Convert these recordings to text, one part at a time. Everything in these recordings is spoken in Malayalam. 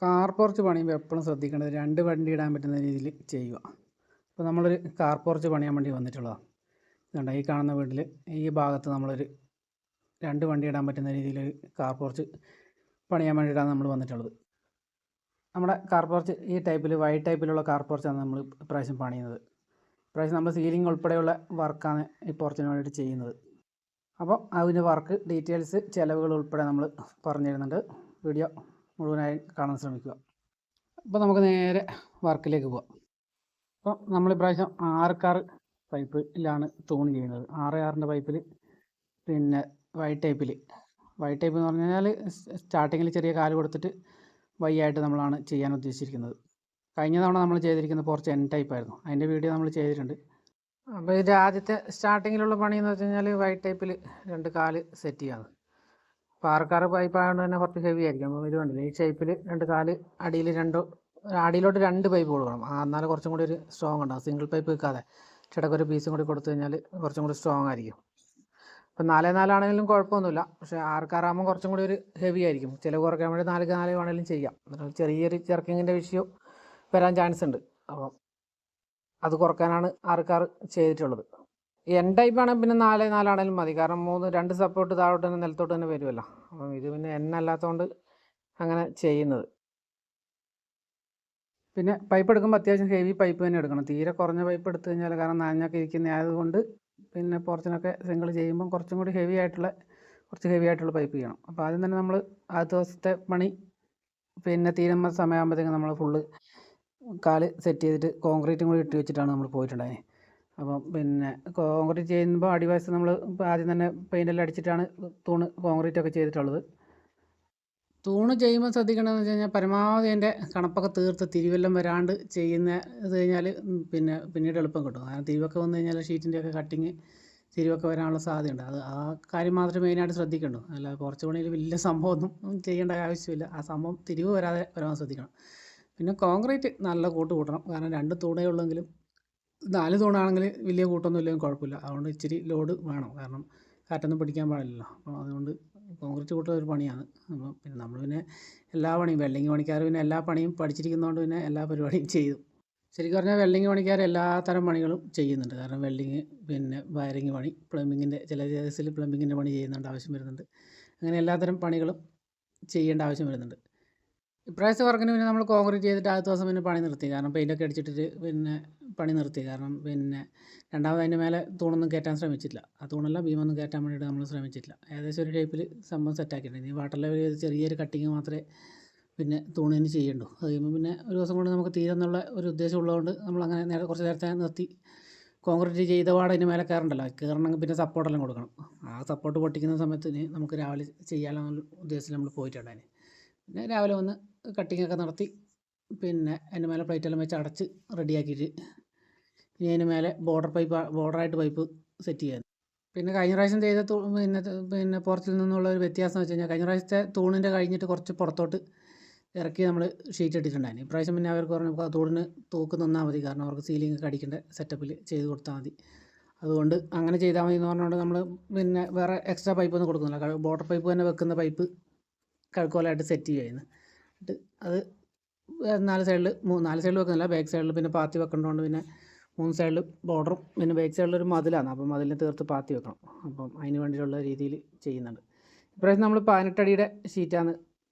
കാർ പോർച്ച് പണിയുമ്പോൾ എപ്പോഴും ശ്രദ്ധിക്കേണ്ടത് 2 വണ്ടി ഇടാൻ പറ്റുന്ന രീതിയിൽ ചെയ്യുക. ഇപ്പോൾ നമ്മളൊരു കാർ പോർച്ച് പണിയാൻ വേണ്ടി വന്നിട്ടുള്ളതാണ്. ഇതുണ്ട്, ഈ കാണുന്ന വീട്ടിൽ ഈ ഭാഗത്ത് നമ്മളൊരു 2 വണ്ടി ഇടാൻ പറ്റുന്ന രീതിയിൽ കാർ പോർച്ച് പണിയാൻ വേണ്ടിയിട്ടാണ് നമ്മൾ വന്നിട്ടുള്ളത്. നമ്മുടെ കാർ പോർച്ച് ഈ ടൈപ്പിൽ വൈറ്റ് ടൈപ്പിലുള്ള കാർ പോർച്ചാണ് നമ്മൾ ഇപ്രാവശ്യം പണിയുന്നത്. ഇപ്രാവശ്യം നമ്മൾ സീലിംഗ് ഉൾപ്പെടെയുള്ള വർക്കാണ് ഈ പോർച്ചിന് വേണ്ടിയിട്ട് ചെയ്യുന്നത്. അപ്പോൾ അതിൻ്റെ വർക്ക് ഡീറ്റെയിൽസ് ചിലവുകൾ ഉൾപ്പെടെ നമ്മൾ പറഞ്ഞു തരുന്നുണ്ട്. വീഡിയോ മുഴുവനായി കാണാൻ ശ്രമിക്കുക. അപ്പോൾ നമുക്ക് നേരെ വർക്കിലേക്ക് പോകാം. അപ്പോൾ നമ്മൾ ഇപ്രാവശ്യം 6 പൈപ്പിലാണ് തൂണ് ചെയ്യുന്നത്. 6 പൈപ്പിൽ പിന്നെ വൈറ്റ് ടൈപ്പ് എന്ന് പറഞ്ഞു കഴിഞ്ഞാൽ സ്റ്റാർട്ടിങ്ങിൽ ചെറിയ കാല് കൊടുത്തിട്ട് വൈയായിട്ട് നമ്മളാണ് ചെയ്യാൻ ഉദ്ദേശിച്ചിരിക്കുന്നത്. കഴിഞ്ഞ തവണ നമ്മൾ ചെയ്തിരിക്കുന്ന പോർച്ച് N ടൈപ്പായിരുന്നു. അതിൻ്റെ വീഡിയോ നമ്മൾ ചെയ്തിട്ടുണ്ട്. അപ്പോൾ ഇത് ആദ്യത്തെ സ്റ്റാർട്ടിങ്ങിലുള്ള പണിയെന്ന് വെച്ച് കഴിഞ്ഞാൽ വൈറ്റ് ടൈപ്പിൽ 2 കാല് സെറ്റ് ചെയ്യാണ്. അപ്പോൾ 6 പൈപ്പായതുകൊണ്ട് തന്നെ കുറച്ച് ഹെവി ആയിരിക്കും. അപ്പോൾ ഇത് കണ്ടില്ലേ, ഈ ഷേപ്പിൽ 2 കാല് അടിയിലോട്ട് 2 പൈപ്പ് കൊടുക്കണം. എന്നാലും കുറച്ചും കൂടി ഒരു സ്ട്രോങ് ഉണ്ടാകും. സിംഗിൾ പൈപ്പ് വെക്കാതെ ചിടക്കൊരു പീസും കൂടി കൊടുത്തു കഴിഞ്ഞാൽ കുറച്ചും കൂടി സ്ട്രോങ് ആയിരിക്കും. ഇപ്പം 4x4 ആണെങ്കിലും കുഴപ്പമൊന്നുമില്ല. പക്ഷേ 6x6 ആകുമ്പോൾ കുറച്ചും കൂടി ഒരു ഹെവി ആയിരിക്കും. ചിലവ് കുറയ്ക്കാൻ വേണ്ടി 4x4 വേണമെങ്കിലും ചെയ്യാം. ചെറിയൊരു ചെർക്കിങ്ങിൻ്റെ വിഷയം വരാൻ ചാൻസ് ഉണ്ട്. അപ്പം അത് കുറയ്ക്കാനാണ് 6x6 ചെയ്തിട്ടുള്ളത്. N ടൈപ്പാണെങ്കിൽ പിന്നെ 4x4 ആണെങ്കിലും മതി. കാരണം 2 സപ്പോർട്ട് താഴോട്ട് തന്നെ നിലത്തോട്ട് തന്നെ വരുമല്ലോ. അപ്പം ഇത് പിന്നെ N അല്ലാത്തതുകൊണ്ട് അങ്ങനെ ചെയ്യുന്നത്. പിന്നെ പൈപ്പ് എടുക്കുമ്പോൾ അത്യാവശ്യം ഹെവി പൈപ്പ് തന്നെ എടുക്കണം. തീരെ കുറഞ്ഞ പൈപ്പ് എടുത്തു കഴിഞ്ഞാൽ, കാരണം നനഞ്ഞൊക്കെ ഇരിക്കുന്ന ആയതുകൊണ്ട് പിന്നെ പോർച്ചിനൊക്കെ സിംഗിൾ ചെയ്യുമ്പം കുറച്ചും കൂടി ഹെവി ആയിട്ടുള്ള പൈപ്പ് ചെയ്യണം. അപ്പോൾ ആദ്യം തന്നെ നമ്മൾ ആദ്യത്തെ ദിവസത്തെ പണി പിന്നെ തീരുന്ന സമയമാകുമ്പോഴത്തേക്കും നമ്മൾ ഫുള്ള് കാല് സെറ്റ് ചെയ്തിട്ട് കോൺക്രീറ്റും കൂടി ഇട്ട് വെച്ചിട്ടാണ് നമ്മൾ പോയിട്ടുണ്ടായത്. അപ്പം പിന്നെ കോൺക്രീറ്റ് ചെയ്യുമ്പോൾ അടിവശത്ത് നമ്മൾ ആദ്യം തന്നെ പെയിൻ്റെല്ലാം അടിച്ചിട്ടാണ് തൂണ് കോൺക്രീറ്റൊക്കെ ചെയ്തിട്ടുള്ളത്. തൂണ് ചെയ്യുമ്പോൾ ശ്രദ്ധിക്കേണ്ടതെന്ന് വെച്ച് കഴിഞ്ഞാൽ പരമാവധി അതിൻ്റെ കണപ്പൊക്കെ തീർത്ത് തിരിവെല്ലാം വരാണ്ട് ചെയ്യുന്ന ഇത് കഴിഞ്ഞാൽ പിന്നീട് എളുപ്പം കിട്ടും. കാരണം തിരിവൊക്കെ വന്നു കഴിഞ്ഞാൽ ഷീറ്റിൻ്റെയൊക്കെ കട്ടിങ് തിരിവൊക്കെ വരാനുള്ള സാധ്യതയുണ്ട്. ആ കാര്യം മാത്രമേ മെയിനായിട്ട് ശ്രദ്ധിക്കേണ്ടൂ. അല്ല കുറച്ച് പണിയിൽ വലിയ സംഭവമൊന്നും ചെയ്യേണ്ട ആവശ്യമില്ല. ആ സംഭവം തിരിവ് വരാതെ വരാൻ ശ്രദ്ധിക്കണം. പിന്നെ കോൺക്രീറ്റ് നല്ല കൂട്ടണം. കാരണം 2 തൂണേ ഉള്ളെങ്കിലും 4 തൂണാണെങ്കിൽ വലിയ കൂട്ടൊന്നും ഇല്ലെങ്കിലും കുഴപ്പമില്ല. അതുകൊണ്ട് ഇച്ചിരി ലോഡ് വേണം. കാരണം കാറ്റൊന്നും പിടിക്കാൻ പാടില്ലല്ലോ. അപ്പോൾ അതുകൊണ്ട് കോൺക്രീറ്റ് കൂട്ടുന്ന ഒരു പണിയാണ്. അപ്പം പിന്നെ നമ്മൾ പിന്നെ എല്ലാ പണിയും വെൽഡിങ് പണിക്കാർ പിന്നെ എല്ലാ പണിയും പഠിച്ചിരിക്കുന്നതുകൊണ്ട് പിന്നെ എല്ലാ പരിപാടിയും ചെയ്തു. ശരിക്കും പറഞ്ഞാൽ വെൽഡിങ് പണിക്കാർ എല്ലാ തരം പണികളും ചെയ്യുന്നുണ്ട്. കാരണം വെൽഡിങ്, പിന്നെ വയറിങ് പണി, പ്ലംബിങ്ങിൻ്റെ ചില കേസിൽ പ്ലംബിങ്ങിൻ്റെ പണി ആവശ്യം വരുന്നുണ്ട്. അങ്ങനെ എല്ലാത്തരം പണികളും ചെയ്യേണ്ട ആവശ്യം വരുന്നുണ്ട്. ഇപ്രാവശ്യത്തെ വർക്കിന് പിന്നെ നമ്മൾ കോൺക്രീറ്റ് ചെയ്തിട്ട് ആദ്യത്തെ ദിവസം പിന്നെ പണി നിർത്തി. കാരണം പെയിൻ്റൊക്കെ അടിച്ചിട്ടിട്ട് പിന്നെ പണി നിർത്തി. കാരണം പിന്നെ രണ്ടാമത് അതിൻ്റെ മേലെ തൂണൊന്നും കയറ്റാൻ ശ്രമിച്ചിട്ടില്ല. ആ തൂണെല്ലാം ബീമൊന്നും കയറ്റാൻ വേണ്ടിയിട്ട് നമ്മൾ ശ്രമിച്ചിട്ടില്ല. ഏകദേശം ഒരു ടൈപ്പിൽ സംഭവം സെറ്റാക്കിയിട്ടുണ്ട്. ഇനി വാട്ടർ ലെവൽ ചെയ്ത് ചെറിയൊരു കട്ടിങ് മാത്രമേ പിന്നെ തൂണിന് ചെയ്യണ്ടു. അത് കഴിയുമ്പോൾ പിന്നെ ഒരു ദിവസം കൊണ്ട് നമുക്ക് തീരുന്നുള്ള ഒരു ഉദ്ദേശം ഉള്ളതുകൊണ്ട് നമ്മളങ്ങനെ കുറച്ച് നേരത്തെ നിർത്തി. കോൺക്രീറ്റ് ചെയ്ത പാടെ അതിന് മേലെ കയറണ്ടല്ലോ. കയറണമെങ്കിൽ പിന്നെ സപ്പോർട്ടെല്ലാം കൊടുക്കണം. ആ സപ്പോർട്ട് പൊട്ടിക്കുന്ന സമയത്തിന് നമുക്ക് രാവിലെ ചെയ്യാമെന്നുള്ള ഉദ്ദേശത്തിൽ നമ്മൾ പോയിട്ടുണ്ടായിരുന്നു. പിന്നെ രാവിലെ വന്ന് കട്ടിങ്ങൊക്കെ നടത്തി പിന്നെ അതിൻ്റെ മേലെ പ്ലേറ്റെല്ലാം വെച്ച് അടച്ച് റെഡിയാക്കിയിട്ട് ഇനി അതിന് മേലെ ബോർഡറായിട്ട് പൈപ്പ് സെറ്റ് ചെയ്യാൻ. പിന്നെ കഴിഞ്ഞ പ്രാവശ്യം ചെയ്ത പിന്നെ പോർച്ചിൽ നിന്നുള്ള ഒരു വ്യത്യാസം വെച്ച് കഴിഞ്ഞാൽ, കഴിഞ്ഞ പ്രാവശ്യത്തെ തൂണിൻ്റെ കഴിഞ്ഞിട്ട് കുറച്ച് പുറത്തോട്ട് ഇറക്കി നമ്മൾ ഷീറ്റ് ഇട്ടിട്ടുണ്ടായിരുന്നു. ഇപ്രാവശ്യം പിന്നെ അവർക്ക് പറഞ്ഞു തൂണിന് തൂക്ക് നിന്നാൽ മതി. കാരണം അവർക്ക് സീലിംഗ് ഒക്കെ അടിക്കേണ്ട സെറ്റപ്പിൽ ചെയ്ത് കൊടുത്താൽ മതി. അതുകൊണ്ട് അങ്ങനെ ചെയ്താൽ മതി എന്ന് പറഞ്ഞുകൊണ്ട് നമ്മൾ പിന്നെ വേറെ എക്സ്ട്രാ പൈപ്പൊന്നും കൊടുക്കുന്നില്ല. ബോർഡർ പൈപ്പ് തന്നെ വെക്കുന്ന പൈപ്പ് കഴുക്കോലായിട്ട് സെറ്റ് ചെയ്യുന്നു. എന്നിട്ട് അത് 4 സൈഡിൽ വെക്കുന്നില്ല, ബാക്ക് സൈഡിൽ പിന്നെ പാത്തി വെക്കേണ്ടതുകൊണ്ട് പിന്നെ 3 സൈഡിൽ ബോർഡറും പിന്നെ ബാക്ക് സൈഡിലൊരു മതിലാണ്. അപ്പം മതിലിന് തീർത്ത് പാത്തി വെക്കണം. അപ്പം അതിന് വേണ്ടിയിട്ടുള്ള രീതിയിൽ ചെയ്യുന്നുണ്ട്. ഇപ്രാവശ്യം നമ്മൾ 18 അടിയുടെ ഷീറ്റാണ്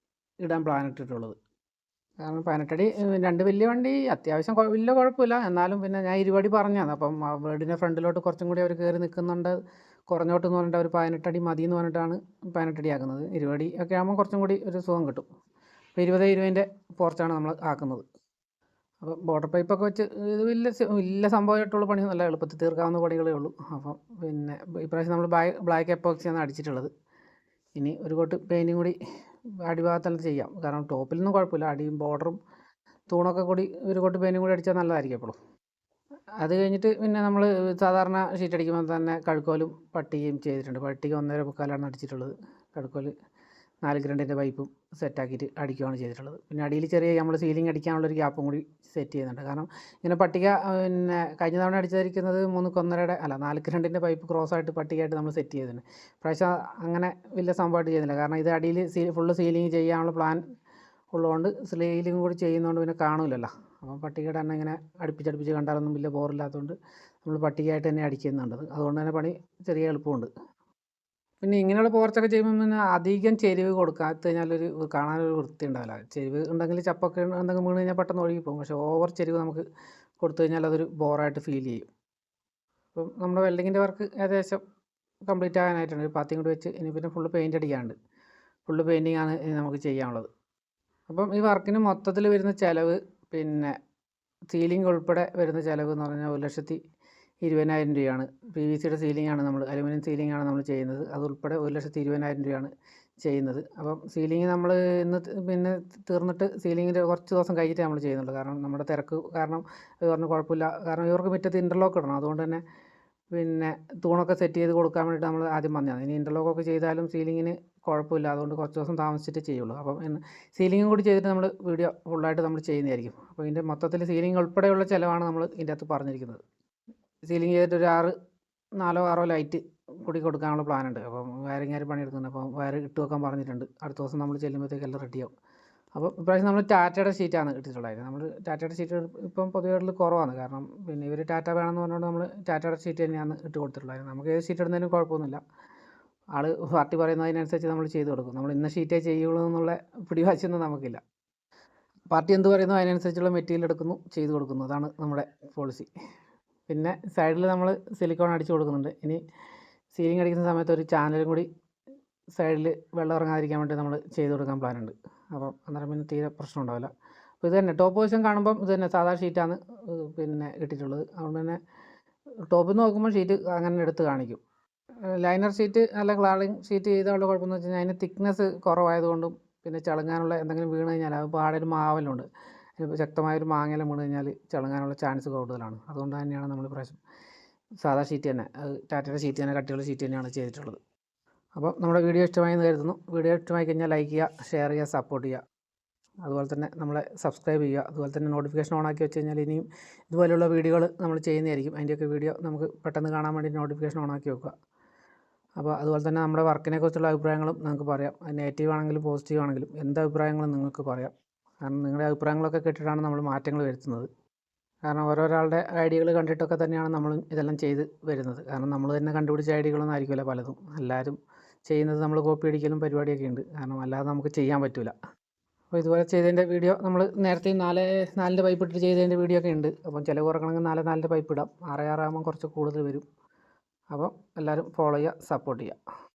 ഇടാൻ പ്ലാൻ ഇട്ടിട്ടുള്ളത്. കാരണം 18 അടി 2 വലിയ വണ്ടി അത്യാവശ്യം വലിയ കുഴപ്പമില്ല. എന്നാലും പിന്നെ ഞാൻ 20 അടി പറഞ്ഞതാണ്. അപ്പം ആ വീടിൻ്റെ ഫ്രണ്ടിലോട്ട് കുറച്ചും കൂടി അവർ കയറി നിൽക്കുന്നുണ്ട്. കുറഞ്ഞോട്ടെന്ന് പറഞ്ഞിട്ട് അവർ 18 അടി മതി എന്ന് പറഞ്ഞിട്ടാണ് 18 അടി ആക്കുന്നത്. 20 അടി ഒക്കെ ആകുമ്പോൾ കുറച്ചും കൂടി ഒരു സുഖം കിട്ടും. അപ്പോൾ 20-20ൻ്റെ പോർച്ചാണ് നമ്മൾ ആക്കുന്നത്. അപ്പോൾ ബോർഡർ പൈപ്പൊക്കെ വെച്ച് ഇത് വലിയ സംഭവമായിട്ടുള്ള പണിയൊന്നുമല്ല, എളുപ്പത്തിൽ തീർക്കാവുന്ന പണികളേ ഉള്ളൂ. അപ്പം പിന്നെ ഇപ്രാവശ്യം നമ്മൾ ബ്ലാക്ക് എപ്പോക്സിയാണ് അടിച്ചിട്ടുള്ളത്. ഇനി ഒരു കോട്ട് പെയിൻറ്റും കൂടി അടിഭാഗത്തെല്ലാം ചെയ്യാം. കാരണം ടോപ്പിലൊന്നും കുഴപ്പമില്ല. അടിയും ബോർഡറും തൂണൊക്കെ കൂടി ഒരു കോട്ട് പെയിൻറ്റും കൂടി അടിച്ചാൽ നല്ലതായിരിക്കും എപ്പോഴും. അത് കഴിഞ്ഞിട്ട് പിന്നെ നമ്മൾ സാധാരണ ഷീറ്റ് അടിക്കുമ്പോൾ തന്നെ കഴുക്കോലും പട്ടികയും ചെയ്തിട്ടുണ്ട്. പട്ടിക 1.25 അടിച്ചിട്ടുള്ളത്. കഴുക്കോൽ 4 ഗ്രണ്ടിൻ്റെ പൈപ്പും സെറ്റാക്കിയിട്ട് അടിക്കുകയാണ് ചെയ്തിട്ടുള്ളത്. പിന്നെ അടിയിൽ ചെറിയ നമ്മൾ സീലിംഗ് അടിക്കാനുള്ളൊരു ഗ്യാപ്പും കൂടി സെറ്റ് ചെയ്യുന്നുണ്ട്. കാരണം ഇങ്ങനെ പട്ടിക പിന്നെ കഴിഞ്ഞ തവണ അടിച്ചിരിക്കുന്നത് 4 ഗ്രണ്ടിൻ്റെ പൈപ്പ് ക്രോസായിട്ട് പട്ടികയായിട്ട് നമ്മൾ സെറ്റ് ചെയ്തിട്ടുണ്ട്. പ്രാവശ്യം അങ്ങനെ വലിയ സംഭവമായിട്ട് ചെയ്യുന്നില്ല. കാരണം ഇത് അടിയിൽ ഫുള്ള് സീലിംഗ് ചെയ്യാനുള്ള പ്ലാൻ ഉള്ളതുകൊണ്ട് സീലിംഗ് കൂടി ചെയ്യുന്നതുകൊണ്ട് പിന്നെ കാണില്ലല്ലോ. അപ്പം പട്ടികയുടെ തന്നെ ഇങ്ങനെ അടുപ്പിച്ചടുപ്പിച്ച് കണ്ടാലൊന്നും വലിയ ബോറില്ലാത്തതുകൊണ്ട് നമ്മൾ പട്ടികയായിട്ട് തന്നെ അടിക്കുന്നുണ്ട്. അതുകൊണ്ട് തന്നെ പണി ചെറിയ എളുപ്പമുണ്ട്. പിന്നെ ഇങ്ങനെയുള്ള പോർച്ചൊക്കെ ചെയ്യുമ്പോൾ പിന്നെ അധികം ചെരിവ് കൊടുക്കാത്ത കഴിഞ്ഞാലൊരു കാണാനൊരു വൃത്തി ഉണ്ടാവില്ല. ചെരിവ് ഉണ്ടെങ്കിൽ ചപ്പൊക്കെ എന്തെങ്കിലും വീണ് കഴിഞ്ഞാൽ പെട്ടെന്ന് ഒഴുകിപ്പോകും. പക്ഷേ ഓവർ ചെരിവ് നമുക്ക് കൊടുത്തു കഴിഞ്ഞാൽ അതൊരു ബോറായിട്ട് ഫീൽ ചെയ്യും. അപ്പം നമ്മുടെ വെൽഡിങ്ങിൻ്റെ വർക്ക് ഏകദേശം കംപ്ലീറ്റ് ആകാനായിട്ടുണ്ട്. ഒരു പാത്തിയും കൂടി വെച്ച് ഇനി പിന്നെ ഫുള്ള് പെയിൻ്റ് അടിക്കാനുണ്ട്. ഫുള്ള് പെയിൻറ്റിങ്ങാണ് ഇനി നമുക്ക് ചെയ്യാനുള്ളത്. അപ്പം ഈ വർക്കിന് മൊത്തത്തിൽ വരുന്ന ചിലവ് പിന്നെ സീലിംഗ് ഉൾപ്പെടെ വരുന്ന ചിലവ് എന്ന് പറഞ്ഞാൽ 1,20,000 രൂപയാണ്. PVCയുടെ സീലിംഗാണ് നമ്മൾ അലുമിനിയം സീലിംഗാണ് നമ്മൾ ചെയ്യുന്നത്. അതുൾപ്പെടെ 1,20,000 രൂപയാണ് ചെയ്യുന്നത്. അപ്പം സീലിംഗ് നമ്മൾ ഇന്ന് പിന്നെ തീർന്നിട്ട് സീലിങ്ങിൻ്റെ കുറച്ച് ദിവസം കഴിഞ്ഞിട്ടേ നമ്മൾ ചെയ്യുന്നുള്ളൂ. കാരണം നമ്മുടെ തിരക്ക് കാരണം ഇത് പറഞ്ഞ് കുഴപ്പമില്ല. കാരണം ഇവർക്ക് മുറ്റത്ത് ഇൻ്റർലോക്ക് ഇടണം. അതുകൊണ്ട് തന്നെ പിന്നെ തൂണൊക്കെ സെറ്റ് ചെയ്ത് കൊടുക്കാൻ വേണ്ടിയിട്ട് നമ്മൾ ആദ്യം വന്നതാണ്. ഇനി ഇൻ്റർലോക്കൊക്കെ ചെയ്താലും സീലിങ്ങിന് കുഴപ്പമില്ല. അതുകൊണ്ട് കുറച്ച് ദിവസം താമസിച്ചിട്ട് ചെയ്യുള്ളൂ. അപ്പം സീലിങ്ങും കൂടി ചെയ്തിട്ട് നമ്മൾ വീഡിയോ ഫുള്ളായിട്ട് നമ്മൾ ചെയ്യുന്നതായിരിക്കും. അപ്പോൾ ഇതിൻ്റെ മൊത്തത്തിൽ സീലിംഗ് ഉൾപ്പെടെയുള്ള ചിലവാണ് നമ്മൾ ഇതിൻ്റെ അകത്ത് പറഞ്ഞിരിക്കുന്നത്. സീലിംഗ് ചെയ്തിട്ട് ഒരു 4 6 ലൈറ്റ് കൂടി കൊടുക്കാനുള്ള പ്ലാനുണ്ട്. അപ്പം വയറിങ്ങുകാർ പണിയെടുക്കുന്നുണ്ട്. അപ്പം വയർ ഇട്ട് വെക്കാൻ പറഞ്ഞിട്ടുണ്ട്. അടുത്ത ദിവസം നമ്മൾ ചെല്ലുമ്പോഴത്തേക്ക് എല്ലാം റെഡിയാവും. അപ്പോൾ ഇപ്രാവശ്യം നമ്മൾ ടാറ്റയുടെ ഷീറ്റാണ് ഇട്ടിട്ടുള്ളത്. നമ്മൾ ടാറ്റയുടെ ഷീറ്റ് ഇപ്പം പൊതുവെ കുറവാണ്. കാരണം പിന്നെ ഇവർ ടാറ്റ വേണമെന്ന് പറഞ്ഞുകൊണ്ട് നമ്മൾ ടാറ്റയുടെ ഷീറ്റ് തന്നെയാണ് ഇട്ട് കൊടുത്തിട്ടുള്ളത്. നമുക്ക് ഏത് ഷീറ്റ് ഇടുന്നതിനും കുഴപ്പമൊന്നുമില്ല. ആൾ പാർട്ടി പറയുന്നതിനനുസരിച്ച് നമ്മൾ ചെയ്ത് കൊടുക്കും. നമ്മൾ ഇന്ന ഷീറ്റേ ചെയ്യുള്ളൂ എന്നുള്ള പിടിവാശിയൊന്നും നമുക്കില്ല. പാർട്ടി എന്ത് പറയുന്നു അതിനനുസരിച്ചുള്ള മെറ്റീരിയൽ എടുക്കുന്നു, ചെയ്ത് കൊടുക്കുന്നു. അതാണ് നമ്മുടെ പോളിസി. പിന്നെ സൈഡിൽ നമ്മൾ സിലിക്കോൺ അടിച്ച് കൊടുക്കുന്നുണ്ട്. ഇനി സീലിംഗ് അടിക്കുന്ന സമയത്ത് ഒരു ചാനലും കൂടി സൈഡിൽ വെള്ളം ഇറങ്ങാതിരിക്കാൻ വേണ്ടി നമ്മൾ ചെയ്ത് കൊടുക്കാൻ പ്ലാനുണ്ട്. അപ്പം അന്നേരം പിന്നെ തീരെ പ്രശ്നം ഉണ്ടാവില്ല. അപ്പോൾ ഇത് തന്നെ ടോപ്പ് പൊസിഷൻ കാണുമ്പം ഇത് തന്നെ സാധാ ഷീറ്റാണ് പിന്നെ ഇട്ടിട്ടുള്ളത്. അതുകൊണ്ട് തന്നെ ടോപ്പിൽ നിന്ന് നോക്കുമ്പോൾ ഷീറ്റ് അങ്ങനെ എടുത്ത് കാണിക്കും. ലൈനർ ഷീറ്റ് അല്ല ക്ലാഡിങ് ഷീറ്റ് ചെയ്താലുള്ള കുഴപ്പമെന്ന് വെച്ച് കഴിഞ്ഞാൽ അതിന് തിക്നെസ് കുറവായതുകൊണ്ടും പിന്നെ ചളുങ്ങാനുള്ള എന്തെങ്കിലും വീണ് കഴിഞ്ഞാൽ അത് പാടൊരു മാവലുണ്ട്. ഇപ്പോൾ ശക്തമായൊരു മാങ്ങയെല്ലാം വീണ് കഴിഞ്ഞാൽ ചളുങ്ങാനുള്ള ചാൻസ് കൂടുതലാണ്. അതുകൊണ്ട് തന്നെയാണ് നമ്മൾ പ്രാവശ്യം സാധാ ഷീറ്റ് തന്നെ ടാറ്റയുടെ ഷീറ്റ് തന്നെ കട്ടിയുള്ള ഷീറ്റ് തന്നെയാണ് ചെയ്തിട്ടുള്ളത്. അപ്പോൾ നമ്മുടെ വീഡിയോ ഇഷ്ടമായി എന്ന് കരുതുന്നു. വീഡിയോ ഇഷ്ടമായി കഴിഞ്ഞാൽ ലൈക്ക് ചെയ്യുക, ഷെയർ ചെയ്യുക, സപ്പോർട്ട് ചെയ്യുക. അതുപോലെ തന്നെ നമ്മളെ സബ്സ്ക്രൈബ് ചെയ്യുക. അതുപോലെ തന്നെ നോട്ടിഫിക്കേഷൻ ഓണാക്കി വെച്ച് കഴിഞ്ഞാൽ ഇനിയും ഇതുപോലെയുള്ള വീഡിയോകൾ നമ്മൾ ചെയ്യുന്നതായിരിക്കും. അതിൻ്റെയൊക്കെ വീഡിയോ നമുക്ക് പെട്ടെന്ന് കാണാൻ വേണ്ടി നോട്ടിഫിക്കേഷൻ ഓണാക്കി വെക്കുക. അപ്പോൾ അതുപോലെ തന്നെ നമ്മുടെ വർക്കിനെക്കുറിച്ചുള്ള അഭിപ്രായങ്ങളും നിങ്ങൾക്ക് പറയാം. നെഗറ്റീവ് ആണെങ്കിലും പോസിറ്റീവ് ആണെങ്കിലും എന്ത് അഭിപ്രായങ്ങളും നിങ്ങൾക്ക് പറയാം. കാരണം നിങ്ങളുടെ അഭിപ്രായങ്ങളൊക്കെ കേട്ടിട്ടാണ് നമ്മൾ മാറ്റങ്ങൾ വരുത്തുന്നത്. കാരണം ഓരോരാളുടെ ഐഡിയകൾ കണ്ടിട്ടൊക്കെ തന്നെയാണ് നമ്മൾ ഇതെല്ലാം ചെയ്ത് വരുന്നത്. കാരണം നമ്മൾ തന്നെ കണ്ടുപിടിച്ച ഐഡിയകളൊന്നും ആയിരിക്കില്ല പലതും. എല്ലാവരും ചെയ്യുന്നത് നമ്മൾ കോപ്പി അടിക്കലും പരിപാടിയൊക്കെ ഉണ്ട്. കാരണം അല്ലാതെ നമുക്ക് ചെയ്യാൻ പറ്റില്ല. അപ്പോൾ ഇതുപോലെ ചെയ്തതിൻ്റെ വീഡിയോ നമ്മൾ നേരത്തെ 4 പൈപ്പ് ഇട്ടിട്ട് ചെയ്തതിൻ്റെ വീഡിയോ ഒക്കെ ഉണ്ട്. അപ്പം ചിലവ് കുറക്കണമെങ്കിൽ 4 പൈപ്പ് ഇടാം. 6 ആകുമ്പോൾ കുറച്ച് കൂടുതൽ വരും. അപ്പം എല്ലാവരും ഫോളോ ചെയ്യുക, സപ്പോർട്ട് ചെയ്യുക.